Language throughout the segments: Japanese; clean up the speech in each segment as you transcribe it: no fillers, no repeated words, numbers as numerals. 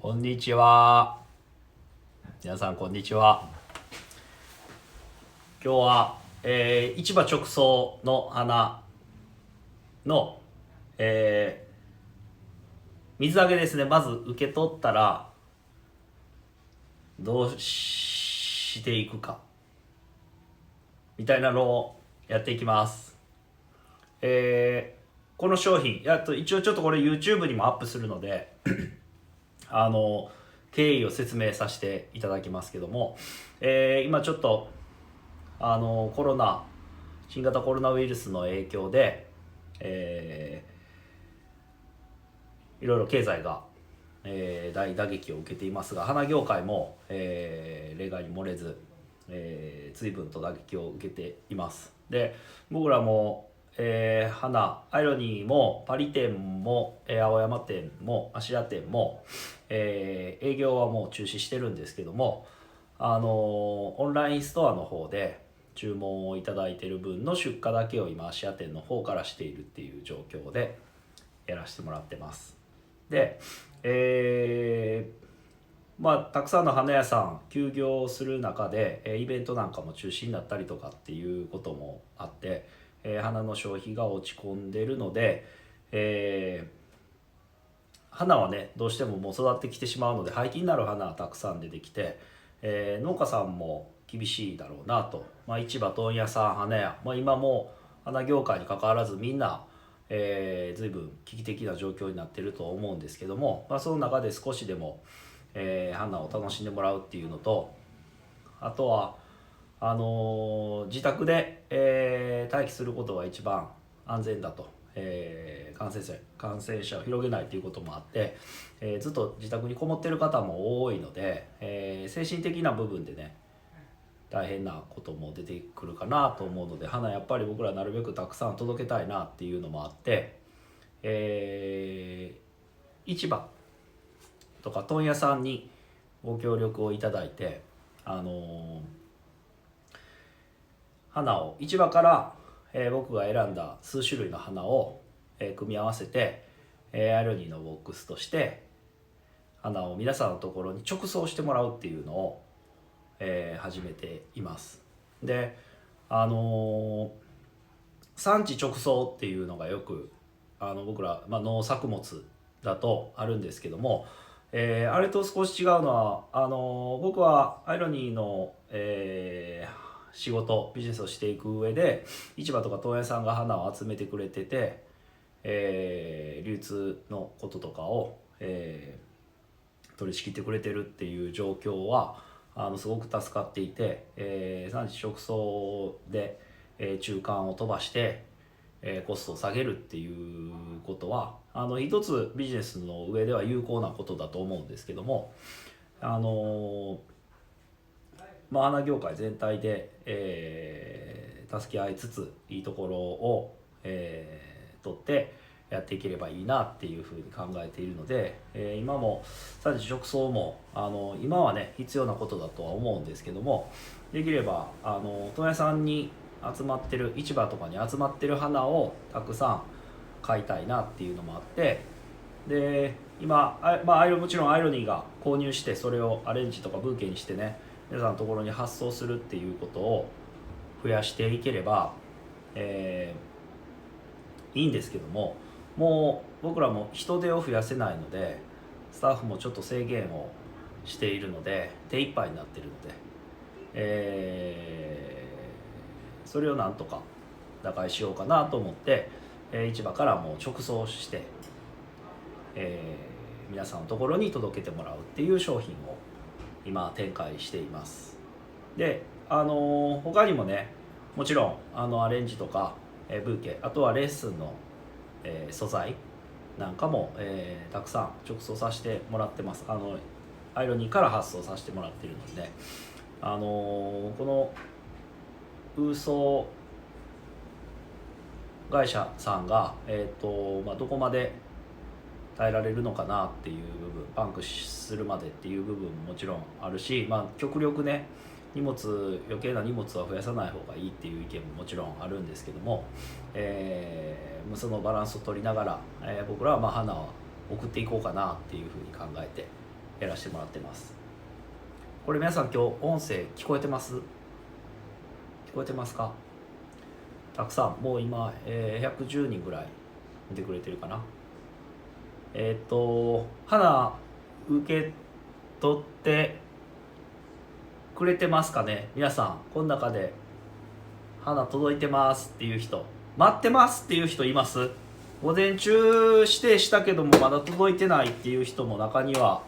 こんにちは。皆さんこんにちは。今日は、市場直送の花の、水揚げですね。まず受け取ったらどうしていくかみたいなのをやっていきます。この商品一応ちょっとこれ YouTube にもアップするので経緯を説明させていただきますけども、今ちょっと新型コロナウイルスの影響で、いろいろ経済が、大打撃を受けていますが、花業界も、例外に漏れず、随分と打撃を受けています。で、僕らもアイロニーもパリ店も、青山店も芦屋店も、営業はもう中止してるんですけども、オンラインストアの方で注文をいただいている分の出荷だけを今芦屋店の方からしているっていう状況でやらせてもらってます。で、たくさんの花屋さん休業する中でイベントなんかも中止になったりとかっていうこともあって、花の消費が落ち込んでるので、花はねどうしてももう育ってきてしまうので廃棄になる花はたくさん出てきて、農家さんも厳しいだろうなと、市場問屋さん花屋、今も花業界に関わらずみんな、随分危機的な状況になってると思うんですけども、その中で少しでも、花を楽しんでもらうっていうのと、あとは自宅で、待機することが一番安全だと、感染者を広げないということもあって、ずっと自宅にこもってる方も多いので、精神的な部分でね大変なことも出てくるかなと思うので、花やっぱり僕らなるべくたくさん届けたいなっていうのもあって、市場とか問屋さんにご協力をいただいて、花を市場から、僕が選んだ数種類の花を、組み合わせて、アイロニーのボックスとして花を皆さんのところに直送してもらうっていうのを、始めています。で、産地直送っていうのがよく僕ら、農作物だとあるんですけども、あれと少し違うのは僕はアイロニーの、仕事ビジネスをしていく上で市場とか問屋さんが花を集めてくれてて、流通のこととかを、取り仕切ってくれてるっていう状況はすごく助かっていて、産地直送で、中間を飛ばして、コストを下げるっていうことは一つビジネスの上では有効なことだと思うんですけども、花業界全体で、助け合いつついいところを、取ってやっていければいいなっていうふうに考えているので、今も産地直送も今はね必要なことだとは思うんですけども、できれば問屋さんに集まってる市場とかに集まってる花をたくさん買いたいなっていうのもあって、で今もちろんアイロニーが購入してそれをアレンジとかブーケにしてね皆さんのところに発送するっていうことを増やしていければ、いいんですけども、もう僕らも人手を増やせないのでスタッフもちょっと制限をしているので手一杯になっているので、それをなんとか打開しようかなと思って、市場からもう直送して、皆さんのところに届けてもらうっていう商品を今展開しています。で他にもねもちろんアレンジとか、ブーケ、あとはレッスンの、素材なんかも、たくさん直送させてもらってます。アイロニーから発送させてもらっているので、この運送会社さんが、どこまで耐えられるのかなっていう部分、パンクするまでっていう部分ももちろんあるし、極力ね余計な荷物は増やさない方がいいっていう意見ももちろんあるんですけども、そのバランスを取りながら、僕らは花を送っていこうかなっていうふうに考えてやらせてもらってます。これ皆さん今日音声聞こえてます？聞こえてますか？たくさんもう今、110人ぐらい見てくれてるかな。花受け取ってくれてますかね。皆さんこの中で花届いてますっていう人、待ってますっていう人います？午前中指定したけどもまだ届いてないっていう人も中には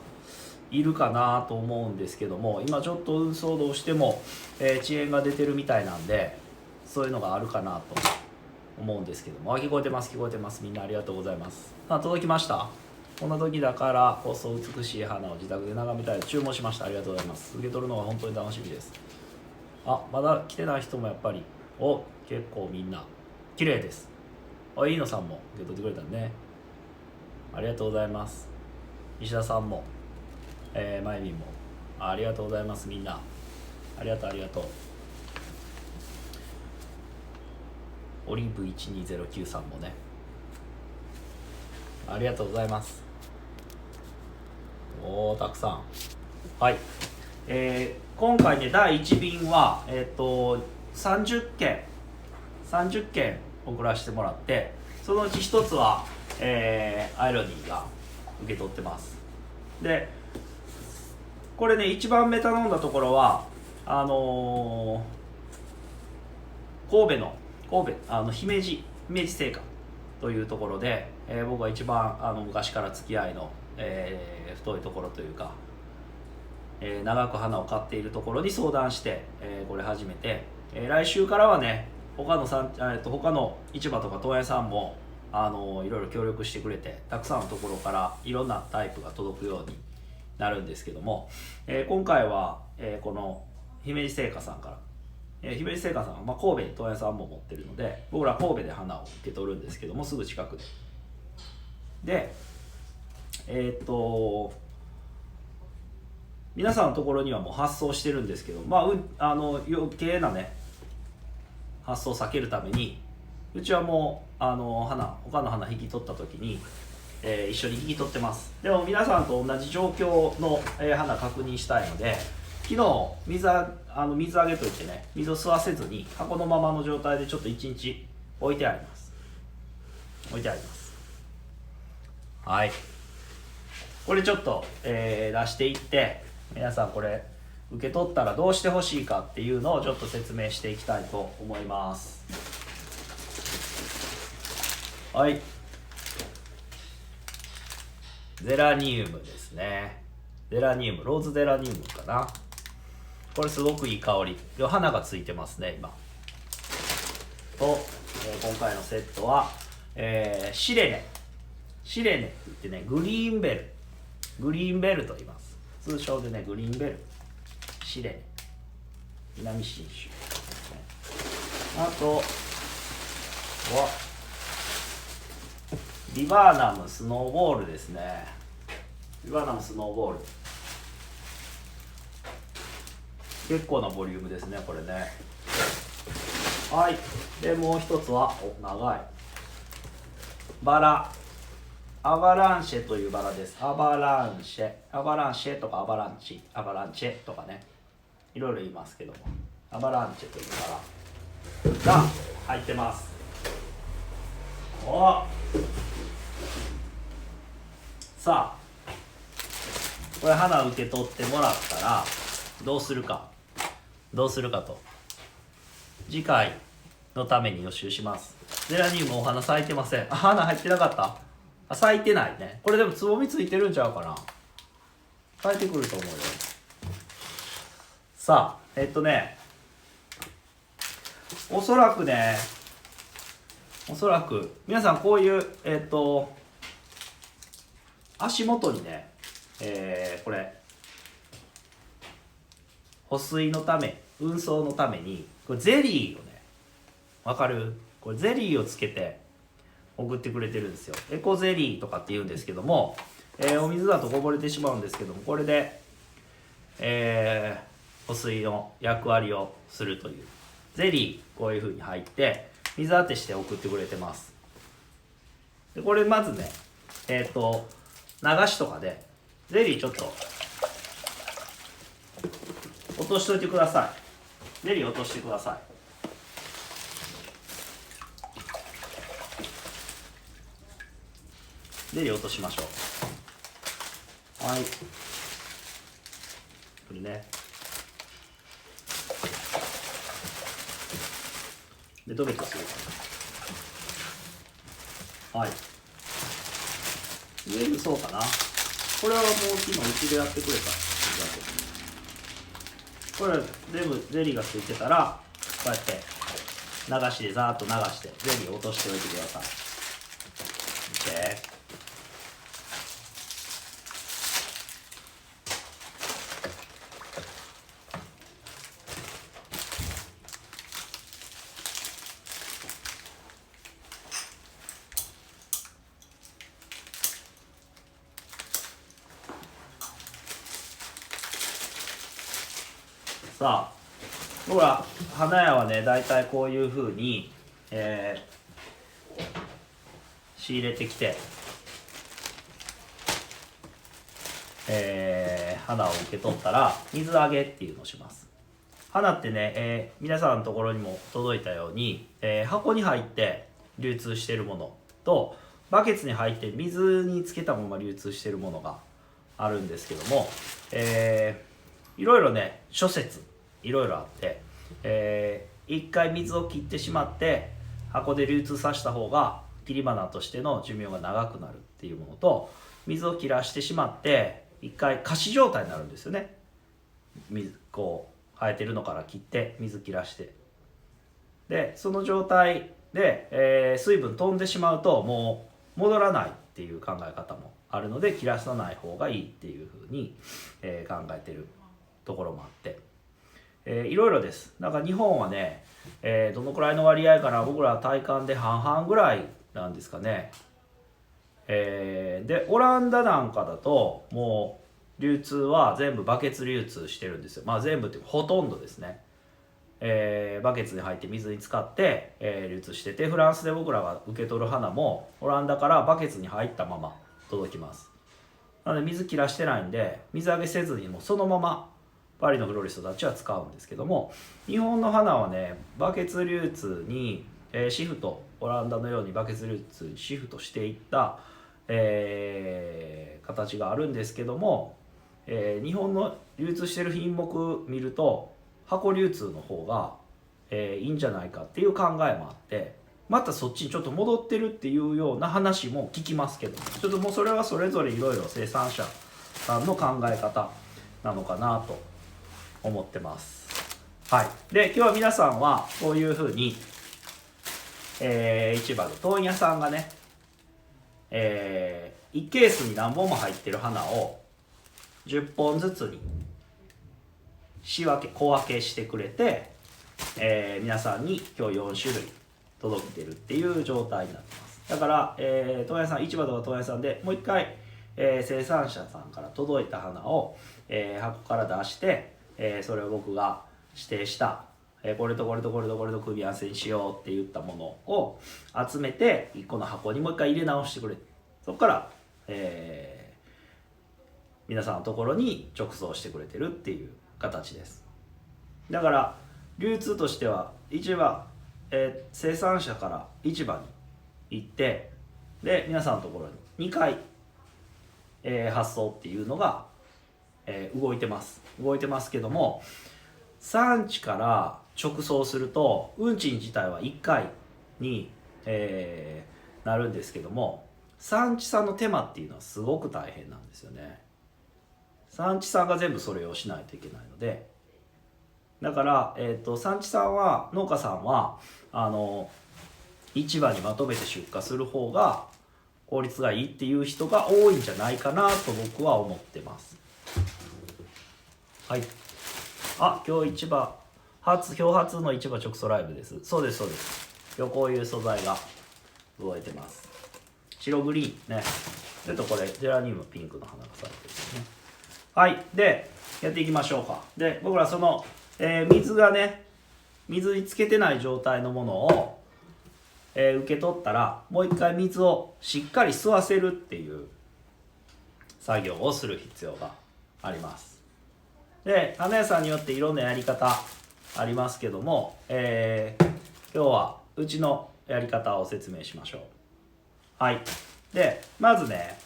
いるかなと思うんですけども、今ちょっと運送どうしても、遅延が出てるみたいなんで、そういうのがあるかなと思うんですけども、聞こえてます、聞こえてます。みんなありがとうございます。届きました。こんな時だからこそ美しい花を自宅で眺めたい。注文しました。ありがとうございます。受け取るのが本当に楽しみです。まだ来てない人もやっぱり結構みんな綺麗です。飯野さんも受け取ってくれたね。ありがとうございます。石田さんも、まゆみんもありがとうございます。みんなありがとう、ありがとう。オリーブ1209さんもね、ありがとうございます。たくさん。はい、今回ね第1便は30件送らせてもらって、そのうち1つは、アイロニーが受け取ってます。でこれね一番目頼んだところは神戸姫路製菓というところで、僕は一番昔から付き合いの、太いところというか、長く花を買っているところに相談して、これ始めて、来週からはね他の市場とか問屋さんもいろいろ協力してくれて、たくさんのところからいろんなタイプが届くようになるんですけども、今回は、この姫路製菓さんから、姫路製菓さんは、神戸に問屋さんも持ってるので、僕ら神戸で花を受け取るんですけども、すぐ近くで皆さんのところにはもう発送してるんですけど、余計なね発送を避けるために、うちはもう他の花引き取った時に、一緒に引き取ってます。でも皆さんと同じ状況の、花確認したいので、昨日水あげといてね、水を吸わせずに箱のままの状態でちょっと1日置いてあります。はい、これちょっと、出していって、皆さんこれ受け取ったらどうしてほしいかっていうのをちょっと説明していきたいと思います。はい、ゼラニウムですね。ローズゼラニウムかな。これすごくいい香り。花がついてますね今。と、今回のセットは、シレネって言ってね、グリーンベルと言います。通称でねグリーンベル、シレネ、南信州、あとはビバーナムスノーボールですね。結構なボリュームですねこれね。はい、でもう一つは長いバラ、アバランシェというバラです。アバランシェとかアバランチェとかね、いろいろ言いますけども、アバランチェというバラが入ってます。さあこれ花受け取ってもらったらどうするかと、次回のために予習します。ゼラニウムお花咲いてません。花入ってなかった。咲いてないね。これでもつぼみついてるんちゃうかな。咲いてくると思うよ。さあおそらく皆さんこういう足元にね、これ保水のため、運送のためにこれゼリーをね、わかる？これゼリーをつけて送ってくれてるんですよ。エコゼリーとかって言うんですけども、お水だとこぼれてしまうんですけども、これで、保水の役割をするというゼリー、こういう風に入って水当てして送ってくれてます。でこれまずね流しとかでゼリーちょっと落としといてください。ゼリー落としてください。ゼリー落としましょう。はい、これね。でどれかするかな。はい、上にそうかな。これはもう昨日うちでやってくれた。これ全部ゼリーがついてたらこうやって流しでザーッと流してゼリーを落としておいてください。OK。さあ、僕ら花屋はね、だいたいこういうふうに、仕入れてきて、花を受け取ったら水揚げっていうのをします。花ってね、皆さんのところにも届いたように、箱に入って流通しているものとバケツに入って水につけたまま流通しているものがあるんですけども、いろいろね諸説いろいろあって、一回水を切ってしまって箱で流通させた方が切り花としての寿命が長くなるっていうものと、水を切らしてしまって一回仮死状態になるんですよね。水こう生えてるのから切って水切らして、でその状態で、水分飛んでしまうともう戻らないっていう考え方もあるので、切らさない方がいいっていうふうに、考えてるところもあって、いろいろです。だから日本はね、どのくらいの割合かな、僕ら体感で半々ぐらいなんですかね。でオランダなんかだともう流通は全部バケツ流通してるんですよ。まあ全部ってほとんどですね。バケツに入って水に浸かって、流通してて、フランスで僕らが受け取る花もオランダからバケツに入ったまま届きます。なので水切らしてないんで水揚げせずにもそのままパリのフロリストたちは使うんですけども、日本の花はねバケツ流通に、シフト、オランダのようにバケツ流通にシフトしていった、形があるんですけども、日本の流通してる品目見ると箱流通の方が、いいんじゃないかっていう考えもあって、またそっちにちょっと戻ってるっていうような話も聞きますけど、ちょっともうそれはそれぞれいろいろ生産者さんの考え方なのかなと思ってます。はい。で今日は皆さんはこういうふうに、市場で問屋さんがね、1ケースに何本も入ってる花を10本ずつに小分けしてくれて、皆さんに今日4種類届けてるっていう状態になってます。だから、問屋さん、市場とか問屋さんでもう一回、生産者さんから届いた花を、箱から出して、それを僕が指定した、これとこれとこれとこれと組み合わせにしようって言ったものを集めて1個の箱にもう一回入れ直してくれて、そこから、皆さんのところに直送してくれてるっていう形です。だから流通としては市場、生産者から市場に行って、で皆さんのところに2回、発送っていうのが、動いてますけども、産地から直送すると運賃自体は1回に、なるんですけども、産地さんの手間っていうのはすごく大変なんですよね。産地さんが全部それをしないといけないので、だから、産地さんは農家さんは市場にまとめて出荷する方が効率がいいっていう人が多いんじゃないかなと僕は思ってます。はい。あ、今日市場今日初の市場直送ライブです。そうですそうです。今日こういう素材が動いてます。白グリーンね。ちょっとこれジェラニウムピンクの花が咲いてるね。はい。でやっていきましょうか。で僕らその、水がね水につけてない状態のものを、受け取ったらもう一回水をしっかり吸わせるっていう作業をする必要があります。で花屋さんによっていろんなやり方ありますけども、今日はうちのやり方を説明しましょう。はい。でまずね、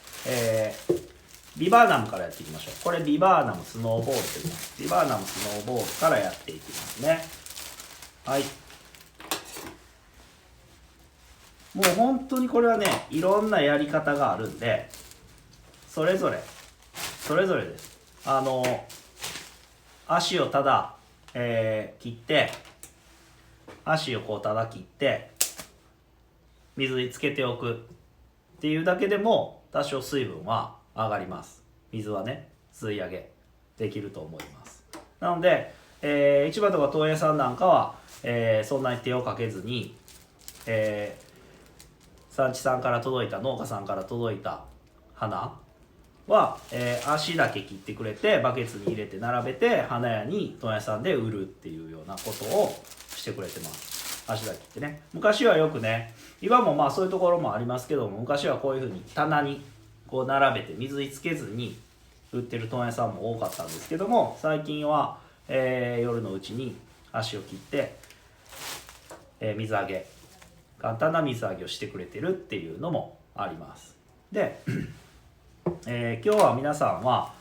ビバーナムからやっていきましょう。これビバーナムスノーボールと言います。ビバーナムスノーボールからやっていきますね。はい。もう本当にこれはね、いろんなやり方があるんで、それぞれです。足をただ、切って、足をこうただ切って、水につけておくっていうだけでも多少水分は上がります。水はね、吸い上げできると思います。なので、市場とか問屋さんなんかは、そんなに手をかけずに、産地さんから届いた、農家さんから届いた花は、足だけ切ってくれてバケツに入れて並べて花屋に問屋さんで売るっていうようなことをしてくれてます。足だけ切ってね。昔はよくね、今もまあそういうところもありますけども、昔はこういうふうに棚にこう並べて水につけずに売ってる問屋さんも多かったんですけども、最近は、夜のうちに足を切って、水揚げ、簡単な水揚げをしてくれてるっていうのもあります。で、今日は皆さんは、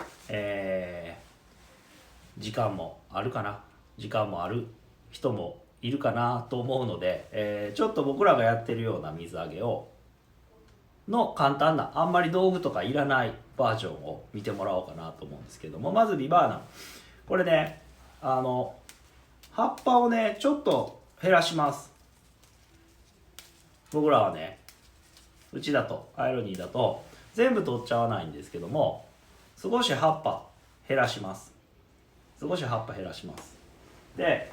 時間もあるかな、時間もある人もいるかなと思うので、ちょっと僕らがやってるような水揚げをの簡単な、あんまり道具とかいらないバージョンを見てもらおうかなと思うんですけども、まずビバーナム、これね、葉っぱをねちょっと減らします。僕らはね、うちだとアイロニーだと全部取っちゃわないんですけども、少し葉っぱ減らします。で、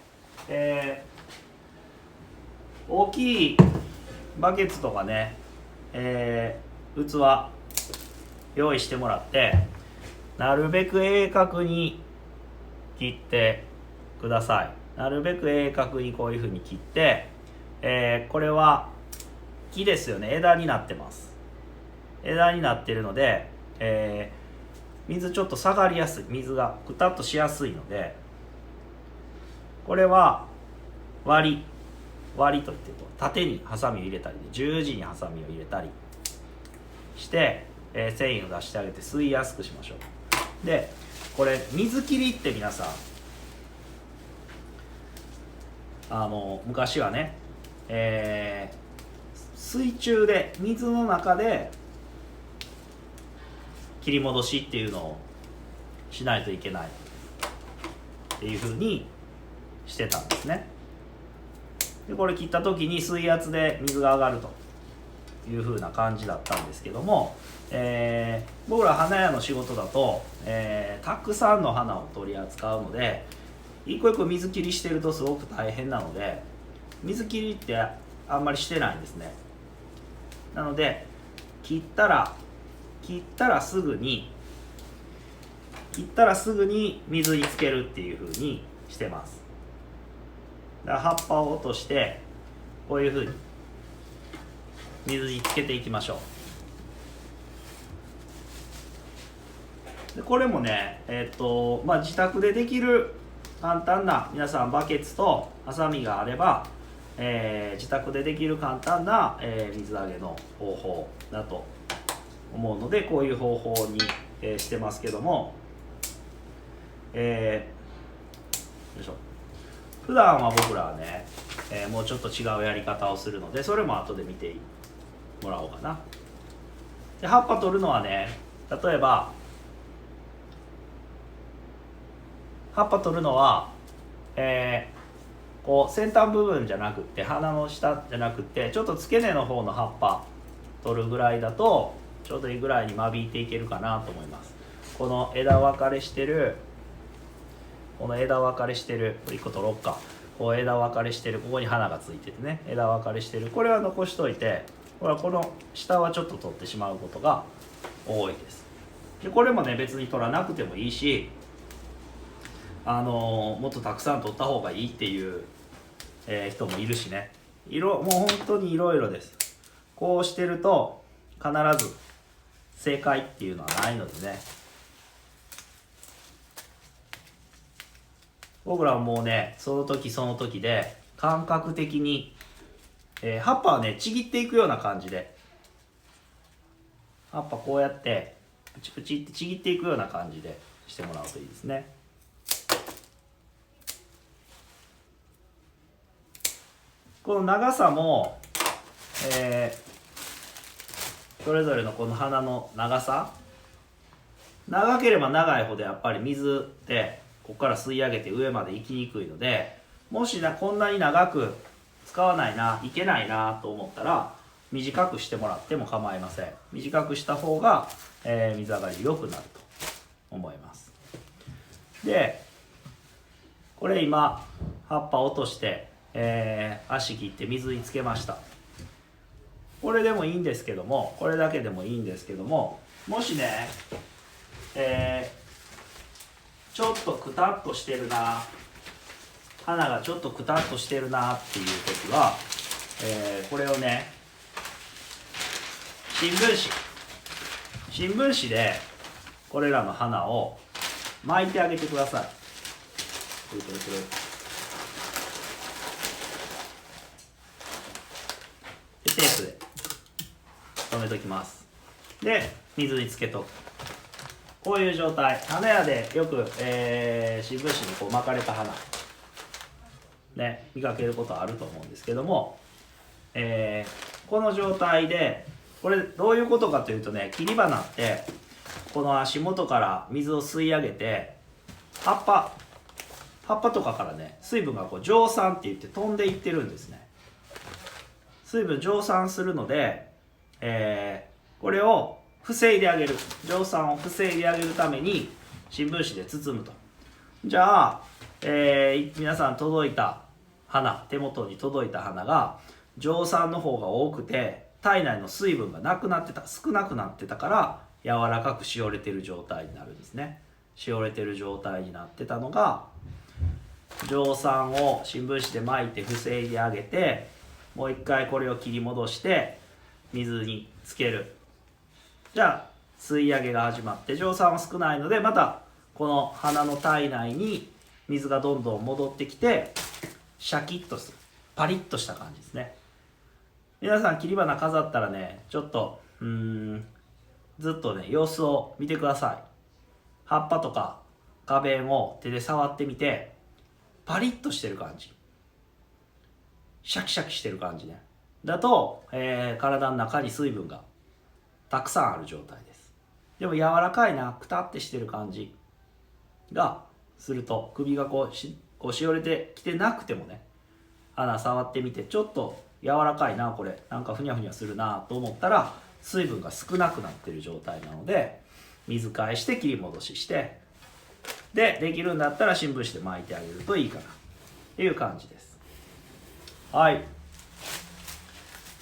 大きいバケツとかね、器用意してもらって、なるべく鋭角に切ってください。なるべく鋭角にこういう風に切って、これは木ですよね。枝になってます。枝になってるので、水ちょっと下がりやすい、水がくたっとしやすいので、これは割りといってと、縦にハサミを入れたり、十字にハサミを入れたりして、繊維を出してあげて吸いやすくしましょう。でこれ水切りって皆さん、昔はね、水中で水の中で切り戻しっていうのをしないといけないっていう風にしてたんですね。でこれ切った時に水圧で水が上がるという風な感じだったんですけども、僕ら花屋の仕事だと、たくさんの花を取り扱うので、一個一個水切りしてるとすごく大変なので、水切りってあんまりしてないんですね。なので切ったらすぐに水につけるっていう風にしてます。だから葉っぱを落としてこういう風に水につけていきましょう。でこれもね、自宅でできる簡単な、皆さんバケツとハサミがあれば、自宅でできる簡単な、水揚げの方法だと思うので、こういう方法に、してますけども、よいしょ。普段は僕らはね、もうちょっと違うやり方をするので、それも後で見てもらおうかな。で葉っぱ取るのはね、例えば葉っぱ取るのは、こう先端部分じゃなくって、花の下じゃなくってちょっと付け根の方の葉っぱ取るぐらいだとちょうどいいぐらいに間引いていけるかなと思います。この枝分かれしてるこれ1個取ろうか。こう枝分かれしてる、ここに花がついててね、枝分かれしてる、これは残しといて、この下はちょっと取ってしまうことが多いです。でこれもね、別に取らなくてもいいし、もっとたくさん取った方がいいっていう、人もいるしね、もう本当にいろいろです。こうしてると必ず正解っていうのはないのでね、僕らはもうねその時その時で感覚的に、葉っぱはねちぎっていくような感じで、葉っぱこうやってプチプチってちぎっていくような感じでしてもらうといいですね。この長さも、それぞれのこの花の長さ、長ければ長いほどやっぱり水ってここから吸い上げて上まで行きにくいので、もしこんなに長く使わないな、いけないなと思ったら短くしてもらっても構いません。短くした方が、水上がり良くなると思います。でこれ今葉っぱ落として、足切って水につけました。これでもいいんですけども、これだけでもいいんですけども、もしね、ちょっとくたっとしてるな、花がちょっとくたっとしてるなっていう時は、これをね新聞紙でこれらの花を巻いてあげてください。くるくるくる。でテープで留めときます。で水につけとく。こういう状態、花屋でよく、新聞紙にこう巻かれた花ね見かけることあると思うんですけども、この状態でこれどういうことかというとね、切り花ってこの足元から水を吸い上げて葉っぱとかからね水分がこう蒸散って言って飛んでいってるんですね。水分蒸散するので、これを防いであげる、蒸散を防いであげるために新聞紙で包むと。じゃあ、皆さん届いた花、手元に届いた花が蒸散の方が多くて体内の水分がなくなってた、少なくなってたから柔らかくしおれてる状態になるんですね。しおれてる状態になってたのが、蒸散を新聞紙で巻いて防いであげて、もう一回これを切り戻して水につける。じゃあ吸い上げが始まって蒸散は少ないので、またこの花の体内に水がどんどん戻ってきてシャキッとする、パリッとした感じですね。皆さん切り花飾ったらね、ちょっとずっとね様子を見てください。葉っぱとか花弁を手で触ってみて、パリッとしてる感じ、シャキシャキしてる感じねだと、体の中に水分がたくさんある状態です。でも柔らかいな、くたってしてる感じがすると、首がこうしおれてきてなくてもね、花触ってみてちょっと柔らかいな、これなんかふにゃふにゃするなと思ったら水分が少なくなってる状態なので、水替えして切り戻しして、でできるんだったら新聞紙で巻いてあげるといいかなっていう感じです。はい、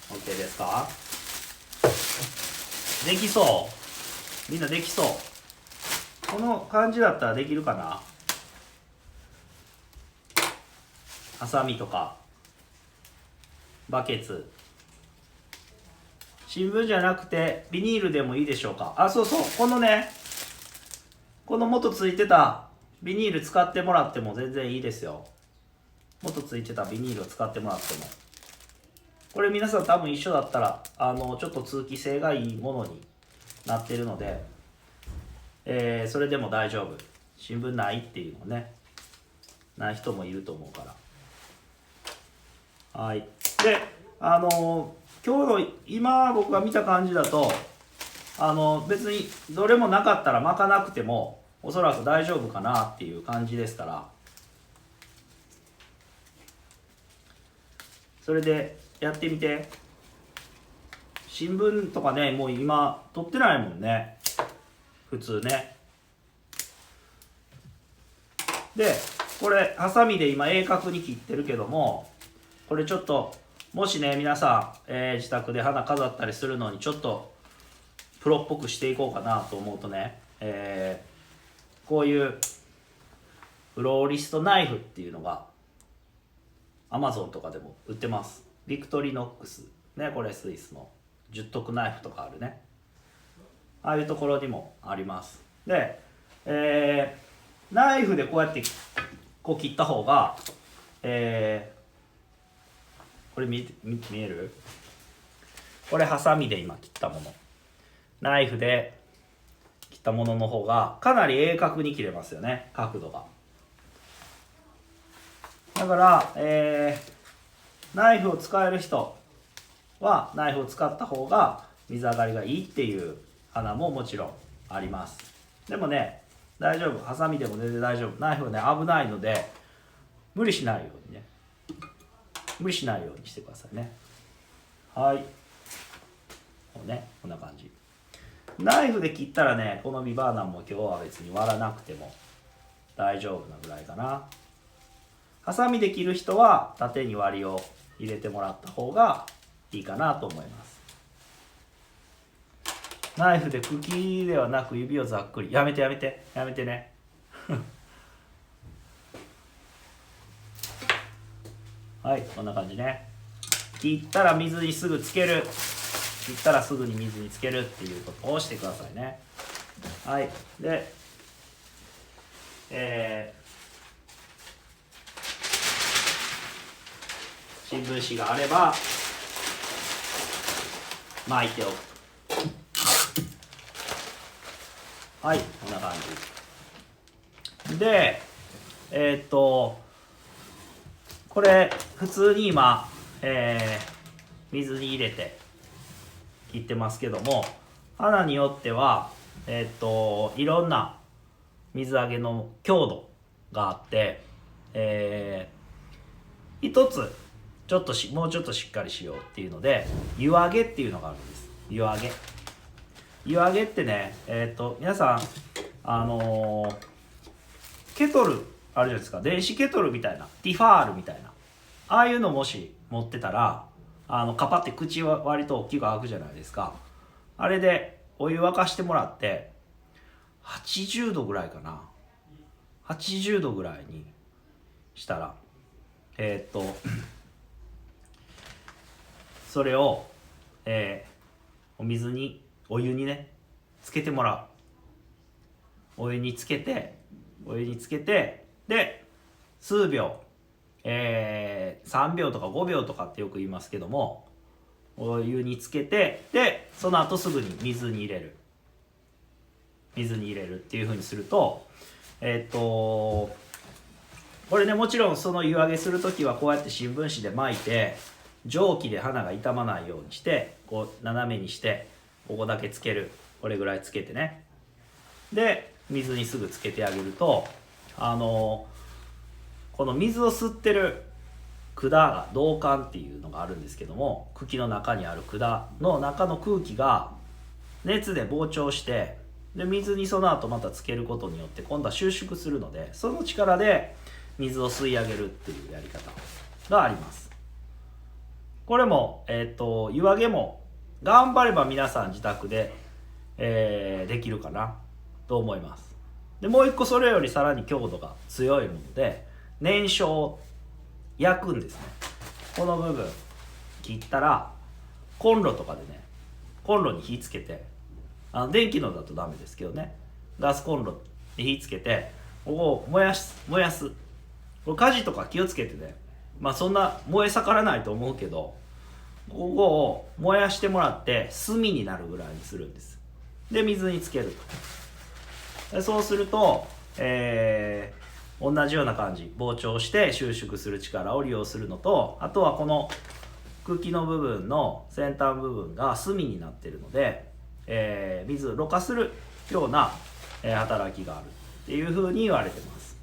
OK ですか？できそう？みんなできそう？この感じだったらできるかな？ハサミとかバケツ、新聞じゃなくてビニールでもいいでしょうか？あ、そうそう、このね、この元ついてたビニール使ってもらっても全然いいですよ。元ついてたビニールを使ってもらっても、これ皆さん多分一緒だったらちょっと通気性がいいものになってるので、それでも大丈夫。新聞ないっていうのね、ない人もいると思うから。はい。で今日の今僕が見た感じだと、別にどれもなかったら巻かなくてもおそらく大丈夫かなっていう感じですから、それでやってみて。新聞とかね、もう今取ってないもんね、普通ね。でこれハサミで今鋭角に切ってるけども、これちょっともしね皆さん、自宅で花飾ったりするのにちょっとプロっぽくしていこうかなと思うとね、こういうフローリストナイフっていうのが Amazon とかでも売ってます。ビクトリノックスね、これスイスの十徳ナイフとかあるね、ああいうところにもあります。で、ナイフでこうやってこう切った方が、これ見える？これハサミで今切ったもの、ナイフで切ったものの方がかなり鋭角に切れますよね、角度が。だから、ナイフを使える人はナイフを使った方が水上がりがいいっていう花ももちろんあります。でもね、大丈夫、ハサミでも全然大丈夫。ナイフはね、危ないので無理しないようにね、無理しないようにしてくださいね。はい、こうね、こんな感じ。ナイフで切ったらね、このビバーナンも今日は別に割らなくても大丈夫なぐらいかな。ハサミで切る人は縦に割りを入れてもらった方がいいかなと思います。ナイフで茎ではなく指をざっくり、やめてねはい、こんな感じね。切ったら水にすぐつける、切ったらすぐに水につけるっていうことをしてくださいね。はい、で新聞紙があれば巻いておく。はい、こんな感じで、これ普通に今、水に入れて切ってますけども、花によってはいろんな水揚げの強度があって、一つもうちょっとしっかりしようっていうので、湯揚げっていうのがあるんです。湯揚げってね、皆さんケトルあるじゃないですか、電子ケトルみたいな、ティファールみたいな、ああいうのもし持ってたら、カパって口は割と大きく開くじゃないですか。あれでお湯沸かしてもらって、80度ぐらいかな、80度ぐらいにしたら、それを、お湯にねつけてもらう。お湯につけてで数秒、3秒とか5秒とかってよく言いますけども、お湯につけて、でその後すぐに水に入れるっていう風にすると、これね、もちろんその湯揚げする時はこうやって新聞紙で巻いて、蒸気で花が傷まないようにして、こう斜めにしてここだけつける。これぐらいつけてね、で水にすぐつけてあげると、この水を吸ってる管が導管っていうのがあるんですけども、茎の中にある管の中の空気が熱で膨張して、で水にその後またつけることによって今度は収縮するので、その力で水を吸い上げるっていうやり方があります。これも、湯揚げも頑張れば皆さん自宅で、できるかなと思います。でもう一個、それよりさらに強度が強いもので、燃焼、焼くんですね。この部分切ったらコンロとかでね、コンロに火つけて、電気のだとダメですけどね、ガスコンロに火つけて、ここを燃やす。これ火事とか気をつけてね、そんな燃え盛らないと思うけど、ここを燃やしてもらって炭になるぐらいにするんです。で水につけると。でそうすると、同じような感じ、膨張して収縮する力を利用するのと、あとはこの茎の部分の先端部分が炭になっているので、水をろ過するような、働きがあるっていうふうに言われてます。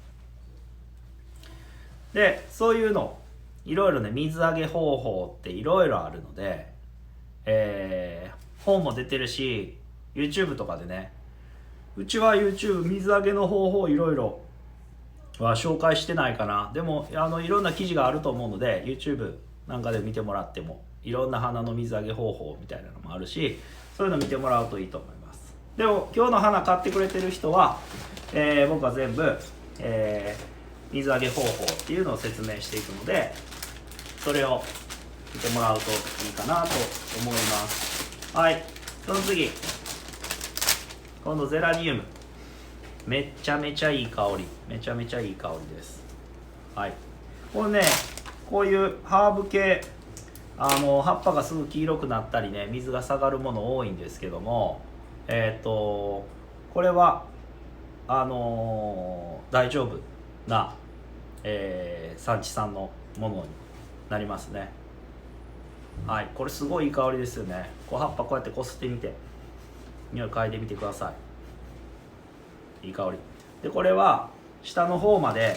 でそういうのいろいろね、水揚げ方法っていろいろあるので、本も出てるし YouTube とかでね、うちは YouTube 水揚げの方法いろいろは紹介してないかな。でもいろんな記事があると思うので YouTube なんかで見てもらっても、いろんな花の水揚げ方法みたいなのもあるし、そういうの見てもらうといいと思います。でも今日の花買ってくれてる人は、僕は全部、水揚げ方法っていうのを説明していくので、それを見てもらうといいかなと思います。はい、その次、今度ゼラニウム、めちゃめちゃいい香りです。はい、これねこういうハーブ系葉っぱがすぐ黄色くなったりね水が下がるもの多いんですけどもこれは大丈夫な、産地産のものになりますね。はい、これすごいいい香りですよね。こう葉っぱこうやってこすってみて匂い嗅いでみてください。いい香りで、これは下の方まで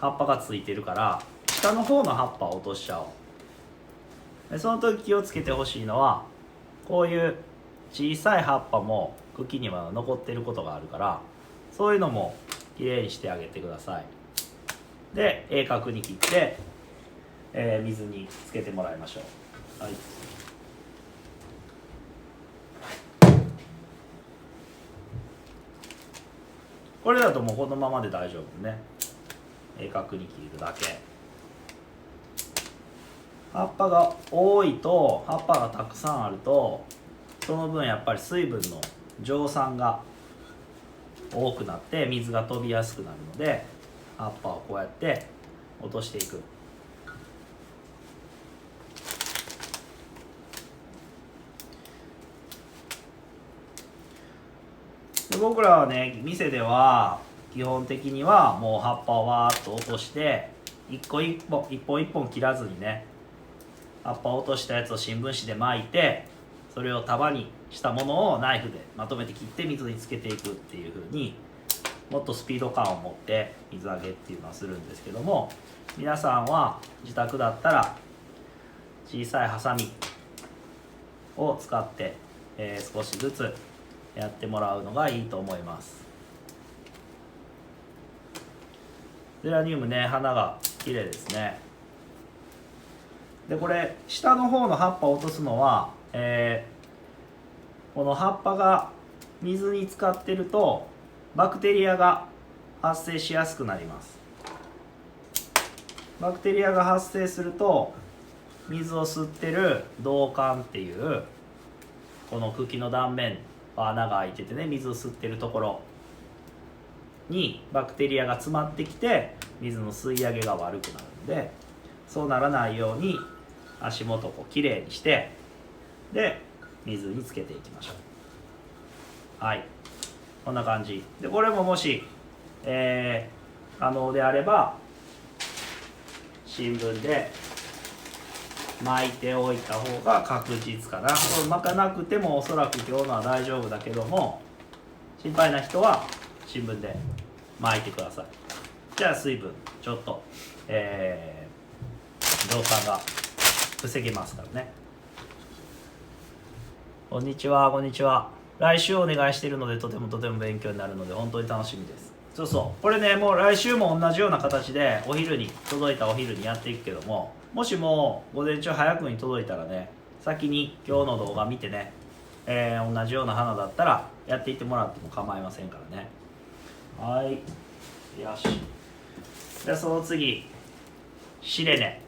葉っぱがついてるから下の方の葉っぱを落としちゃおう。でその時気をつけてほしいのはこういう小さい葉っぱも茎には残ってることがあるからそういうのもきれいにしてあげてください。で鋭角に切って、水につけてもらいましょう。はい、これだともうこのままで大丈夫ね。鋭角に切るだけ。葉っぱが多いと葉っぱがたくさんあるとその分やっぱり水分の蒸散が多くなって水が飛びやすくなるので葉っぱをこうやって落としていく。で僕らはね店では基本的にはもう葉っぱをわーっと落として一個一本切らずにね葉っぱを落としたやつを新聞紙で巻いてそれを束にしたものをナイフでまとめて切って水につけていくっていう風にもっとスピード感を持って水揚げっていうのはするんですけども、皆さんは自宅だったら小さいハサミを使って、少しずつやってもらうのがいいと思います。ゼラニウムね花が綺麗ですね。でこれ下の方の葉っぱを落とすのは、この葉っぱが水に浸かってるとバクテリアが発生しやすくなります。バクテリアが発生すると水を吸ってる導管っていうこの茎の断面穴が開いててね水を吸ってるところにバクテリアが詰まってきて水の吸い上げが悪くなるので、そうならないように足元をこうきれいにしてで水につけていきましょう。はい、こんな感じでこれももし、可能であれば新聞で巻いておいた方が確実かな。これ巻かなくてもおそらく今日のは大丈夫だけども心配な人は新聞で巻いてください。じゃあ水分ちょっと、蒸散が防げますからね。こんにちは、こんにちは。来週お願いしているのでとても勉強になるので本当に楽しみです。そうそうこれねもう来週も同じような形でお昼に届いたお昼にやっていくけども、もしも午前中早くに届いたらね先に今日の動画見てね、同じような花だったらやっていってもらっても構いませんからね。はい、よし。でその次シレネ、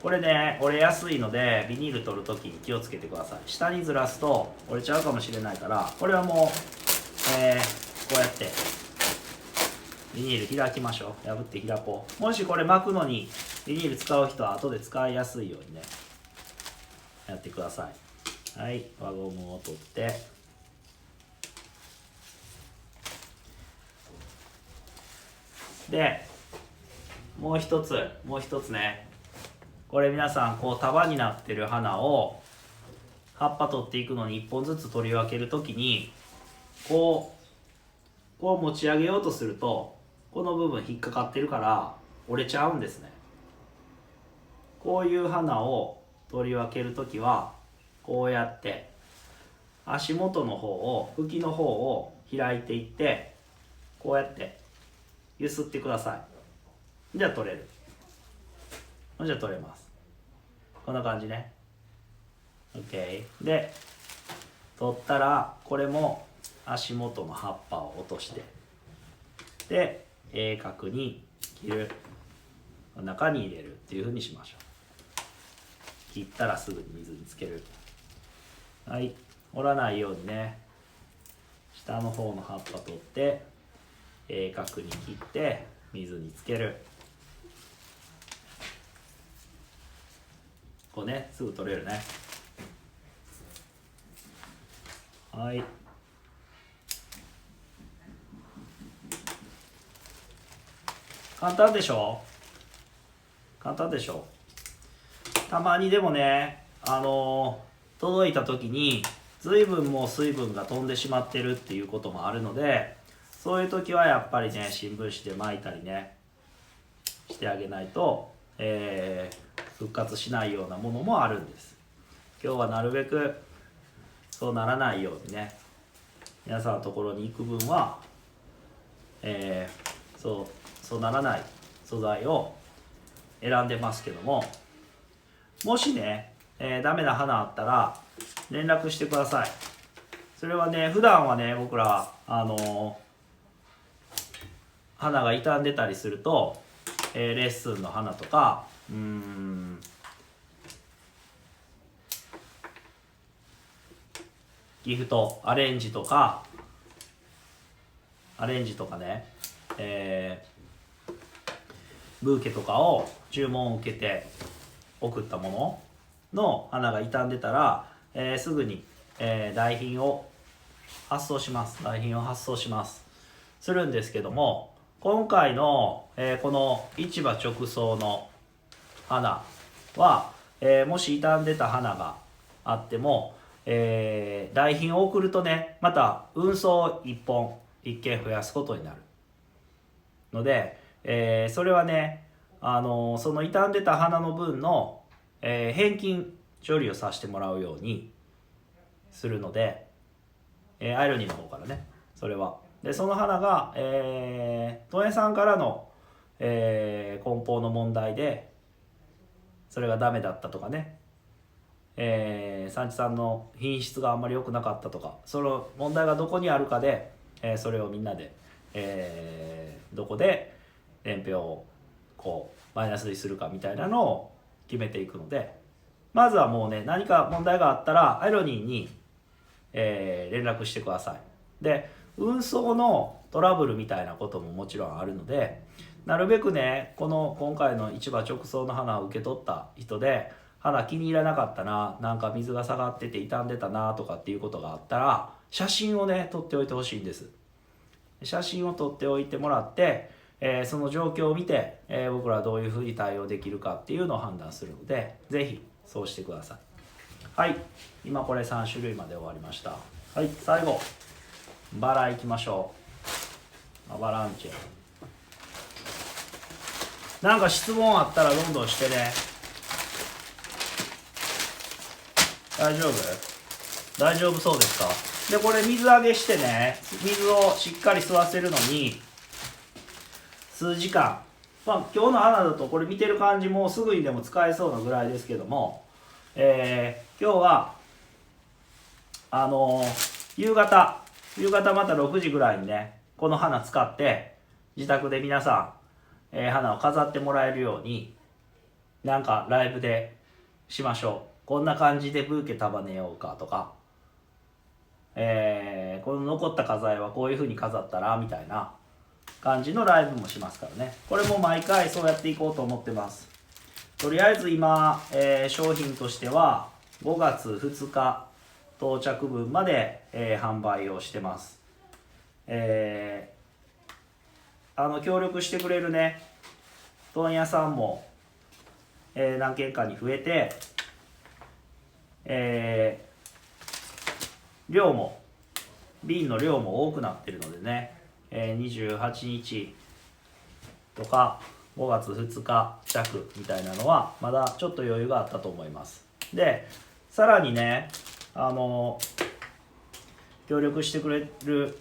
これね折れやすいのでビニール取るときに気をつけてください。下にずらすと折れちゃうかもしれないからこれはもう、こうやってビニール開きましょう。破って開こう。もしこれ巻くのにビニール使う人は後で使いやすいようにねやってください。はい、輪ゴムを取ってでもう一つね、これ皆さんこう束になってる花を葉っぱ取っていくのに1本ずつ取り分けるときにこう持ち上げようとするとこの部分引っかかってるから折れちゃうんですね。こういう花を取り分けるときはこうやって足元の方を茎の方を開いていってこうやって揺すってください。じゃあ取れる。じゃあ取れます。こんな感じね。 OK で取ったらこれも足元の葉っぱを落としてで鋭角に切る、中に入れるっていう風にしましょう。切ったらすぐに水につける。はい、折らないようにね下の方の葉っぱ取って角に切って水につける。こうね、すぐ取れるね。はい。簡単でしょ？簡単でしょ？たまにでもね、届いた時に随分もう水分が飛んでしまってるっていうこともあるので、そういう時はやっぱりね、新聞紙で巻いたりねしてあげないと、復活しないようなものもあるんです。今日はなるべくそうならないようにね、皆さんのところに行く分は、そうならない素材を選んでますけども、もしね、ダメな花あったら連絡してください。それはね、普段はね、僕ら花が傷んでたりすると、レッスンの花とかギフトアレンジとかね、ブーケとかを注文を受けて送ったものの花が傷んでたら、すぐに、代品を発送します。するんですけども、今回の、この市場直送の花は、もし傷んでた花があっても、代品を送るとね、また運送1件増やすことになるので、それはね、その傷んでた花の分の、返金処理をさせてもらうようにするので、アイロニーの方からね、それはで、その花が、問屋さんからの、梱包の問題でそれがダメだったとかね、産地さんの品質があんまり良くなかったとか、その問題がどこにあるかで、それをみんなで、どこで伝票をこうマイナスにするかみたいなのを決めていくので、まずはもうね、何か問題があったらアイロニーに、連絡してください。で、運送のトラブルみたいなことももちろんあるので、なるべくね、今回の市場直送の花を受け取った人で、花気に入らなかったな、なんか水が下がってて傷んでたなとかっていうことがあったら、写真をね撮っておいてほしいんです。写真を撮っておいてもらって、その状況を見て、僕らはどういうふうに対応できるかっていうのを判断するので、ぜひそうしてください。はい、今これ3種類まで終わりました。はい、最後バラいきましょう。アバランチェ。なんか質問あったらどんどんしてね。大丈夫そうですか？で、これ水揚げしてね、水をしっかり吸わせるのに数時間、今日の花だとこれ見てる感じもうすぐにでも使えそうなぐらいですけども、今日は夕方また6時ぐらいにね、この花使って自宅で皆さん、花を飾ってもらえるようになんかライブでしましょう。こんな感じでブーケ束ねようかとか、この残った花材はこういう風に飾ったらみたいな感じのライブもしますからね。これも毎回そうやっていこうと思ってます。とりあえず今、商品としては5月2日到着分まで、販売をしてます。協力してくれるね問屋さんも、何軒かに増えて、量も瓶の量も多くなってるのでね、28日とか5月2日弱みたいなのはまだちょっと余裕があったと思います。で、さらにね、協力してくれる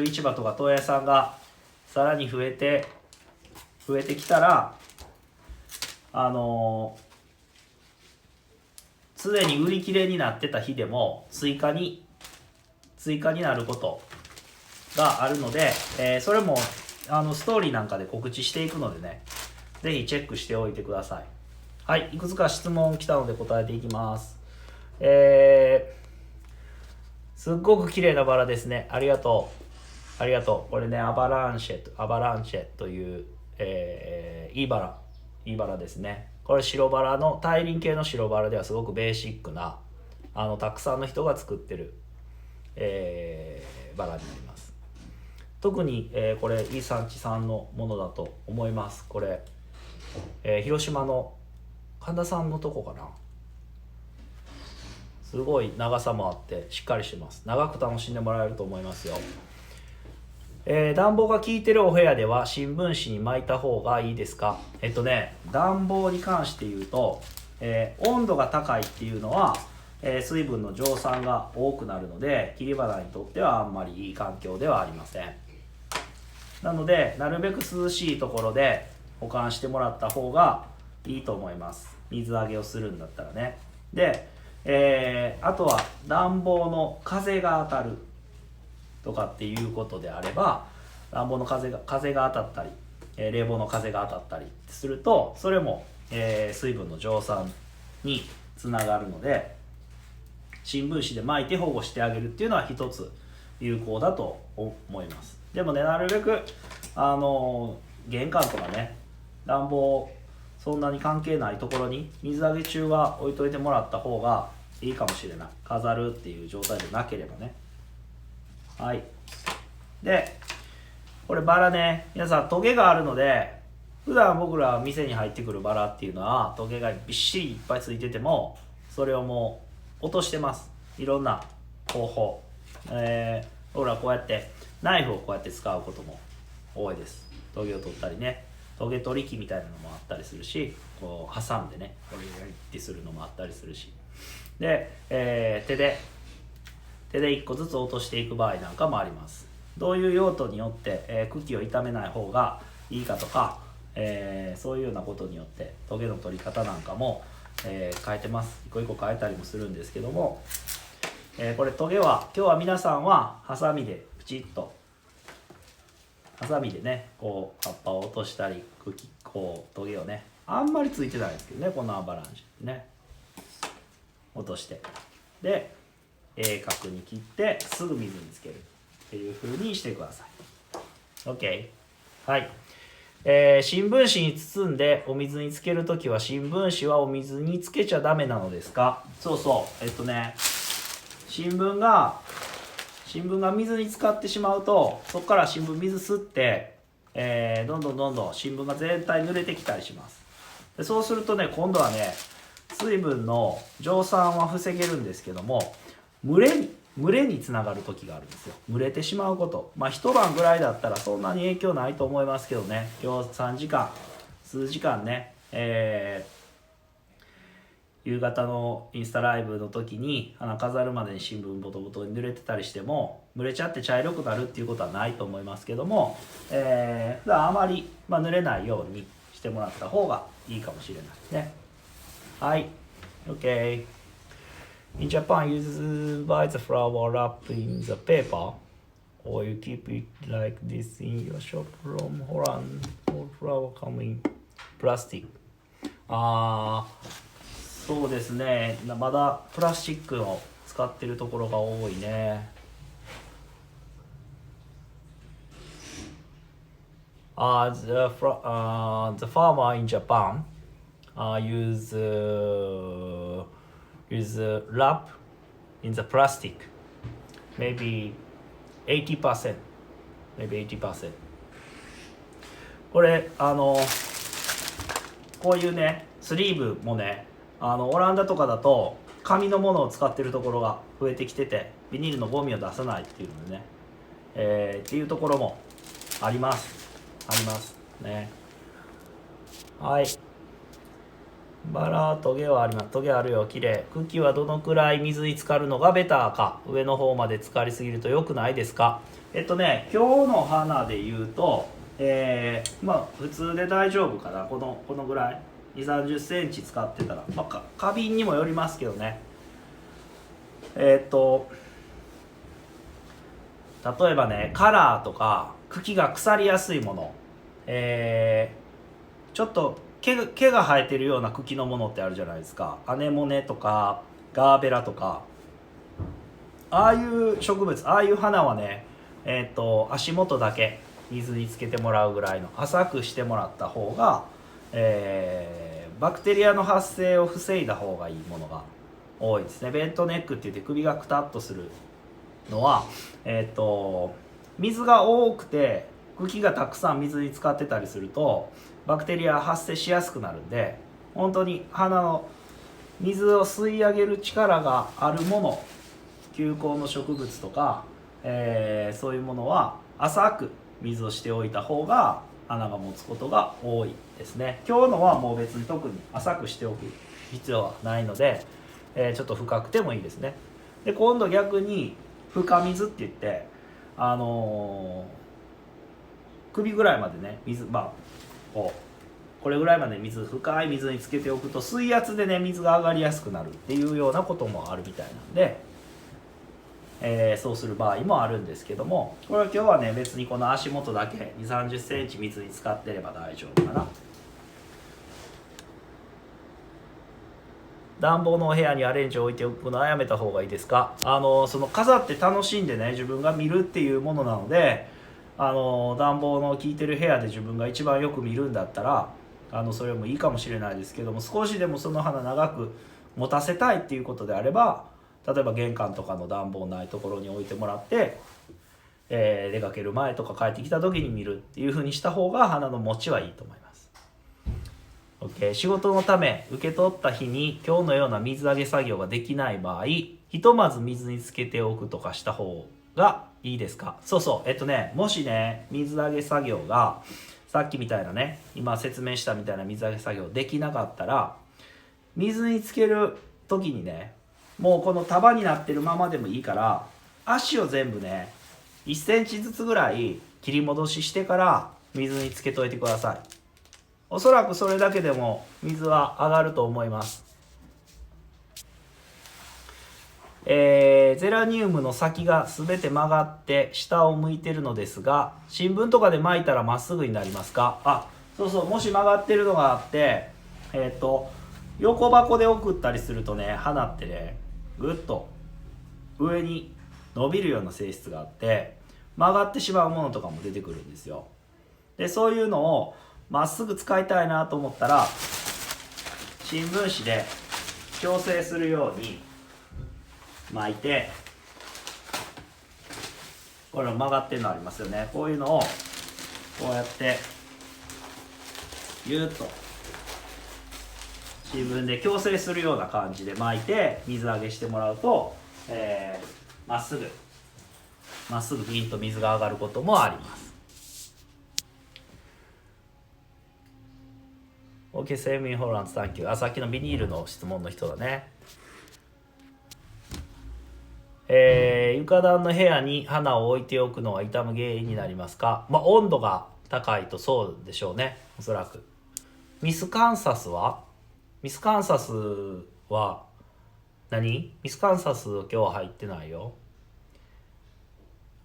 市場とか問屋さんがさらに増えてきたら、すでに売り切れになってた日でも追加になることがあるので、それもストーリーなんかで告知していくのでね、ぜひチェックしておいてください。はい、いくつか質問来たので答えていきます。すっごく綺麗なバラですね。ありがとありがとう。これね、アバランチェという、いいバラですね。これ白バラの大輪系の白バラではすごくベーシックなたくさんの人が作ってる、バラになります。特に、これイ産地産のものだと思います。これ、広島の神田さんのとこかな。すごい長さもあってしっかりしてます。長く楽しんでもらえると思いますよ。暖房が効いてるお部屋では新聞紙に巻いた方がいいですか？暖房に関して言うと、温度が高いっていうのは、水分の蒸散が多くなるので切り花にとってはあんまりいい環境ではありません。なのでなるべく涼しいところで保管してもらった方がいいと思います。水揚げをするんだったらね。で、あとは暖房の風が当たるとかっていうことであれば、暖房の風が当たったり、冷房の風が当たったりするとそれも、水分の蒸散につながるので、新聞紙で巻いて保護してあげるっていうのは一つ有効だと思います。でもね、なるべく玄関とかね、暖房そんなに関係ないところに水揚げ中は置いといてもらった方がいいかもしれない。飾るっていう状態でなければね。はい。で、これバラね、皆さんトゲがあるので、普段僕ら店に入ってくるバラっていうのはトゲがびっしりいっぱいついてても、それをもう落としてます。いろんな方法。僕らこうやってナイフをこうやって使うことも多いです。トゲを取ったりね、トゲ取り機みたいなのもあったりするし、こう挟んでね、これやりってするのもあったりするし。で、手で1個ずつ落としていく場合なんかもあります。どういう用途によって、茎を傷めない方がいいかとか、そういうようなことによってトゲの取り方なんかも、変えてます。一個一個変えたりもするんですけども、これトゲは今日は皆さんはハサミでプチッとハサミでね、こう葉っぱを落としたり茎こうトゲをね、あんまりついてないですけどね、このアバランチね落として、で角に切ってすぐ水につけるっていう風にしてください。 OK。 はい。新聞紙に包んでお水につけるときは新聞紙はお水につけちゃダメなのですか？そうそう、新聞が水に浸かってしまうと、そこから新聞水吸って、どんどん新聞が全体濡れてきたりします。でそうするとね、今度はね、水分の蒸散は防げるんですけども、蒸れにつながる時があるんですよ。蒸れてしまうこと。一晩ぐらいだったらそんなに影響ないと思いますけどね、今日3時間数時間ね、夕方のインスタライブの時に花飾るまでに新聞ボトボトに濡れてたりしても、蒸れちゃって茶色くなるっていうことはないと思いますけども、普段あまり、濡れないようにしてもらった方がいいかもしれないね。はい、 OK。 In Japan, you buy the flower wrap in the paper or you keep it like this in your shop from Holland. All flower come in plastic. そうですね、まだプラスチックを使ってるところが多いね。The farmer in Japan use wrap in the plastic, maybe 80%, maybe 80%。これこういうねスリーブもね、オランダとかだと紙のものを使ってるところが増えてきてて、ビニールのゴミを出さないっていうのでね、っていうところもありますね。はい。バラトゲはあります。トゲあるよ、綺麗。茎はどのくらい水に浸かるのがベターか、上の方まで浸かりすぎると良くないですか？今日の花で言うと、普通で大丈夫かな。このぐらい2、30センチ使ってたら、花瓶にもよりますけどね。例えばね、カラーとか茎が腐りやすいもの、ちょっと毛が生えてるような茎のものってあるじゃないですか。アネモネとかガーベラとか、ああいう植物、ああいう花はね、足元だけ水につけてもらうぐらいの浅くしてもらった方が、バクテリアの発生を防いだ方がいいものが多いですね。ベントネックって言って首がクタッとするのは、水が多くて茎がたくさん水に浸かってたりするとバクテリア発生しやすくなるんで、本当に花の水を吸い上げる力があるもの、球根の植物とか、そういうものは浅く水をしておいた方が花が持つことが多いですね。今日のはもう別に特に浅くしておく必要はないので、ちょっと深くてもいいですね。で今度逆に深水って言って、首ぐらいまでね水、これぐらいまで深い水につけておくと水圧でね水が上がりやすくなるっていうようなこともあるみたいなんで、そうする場合もあるんですけども、これは今日はね別にこの足元だけ2 3 0センチ水に浸かってれば大丈夫かな。暖房のお部屋にアレンジを置いておくのはやめた方がいいですか。その飾って楽しんでね自分が見るっていうものなので、暖房の効いてる部屋で自分が一番よく見るんだったらそれもいいかもしれないですけども、少しでもその花長く持たせたいっていうことであれば、例えば玄関とかの暖房ないところに置いてもらって、出かける前とか帰ってきた時に見るっていう風にした方が花の持ちはいいと思います。OK、仕事のため受け取った日に今日のような水揚げ作業ができない場合、ひとまず水につけておくとかした方がいいですか。もしね水揚げ作業がさっきみたいなね今説明したみたいな水揚げ作業できなかったら、水につける時にねもうこの束になってるままでもいいから足を全部ね1センチずつぐらい切り戻ししてから水につけといてください。おそらくそれだけでも水は上がると思います。ゼラニウムの先が全て曲がって下を向いてるのですが、新聞とかで巻いたらまっすぐになりますか。そうそう、もし曲がってるのがあって横箱で送ったりするとね、花ってねぐっと上に伸びるような性質があって曲がってしまうものとかも出てくるんですよ。でそういうのをまっすぐ使いたいなと思ったら新聞紙で矯正するように巻いて、これ曲がってるのありますよね。こういうのをこうやってギュッと新聞で矯正するような感じで巻いて水揚げしてもらうと、まっすぐピンと水が上がることもあります。OK、セイミンホランズ、サンキュー。さっきのビニールの質問の人だね。床暖の部屋に花を置いておくのは傷む原因になりますか。温度が高いとそうでしょうね、おそらく。ミスカンサスは何？ミスカンサス今日は入ってないよ。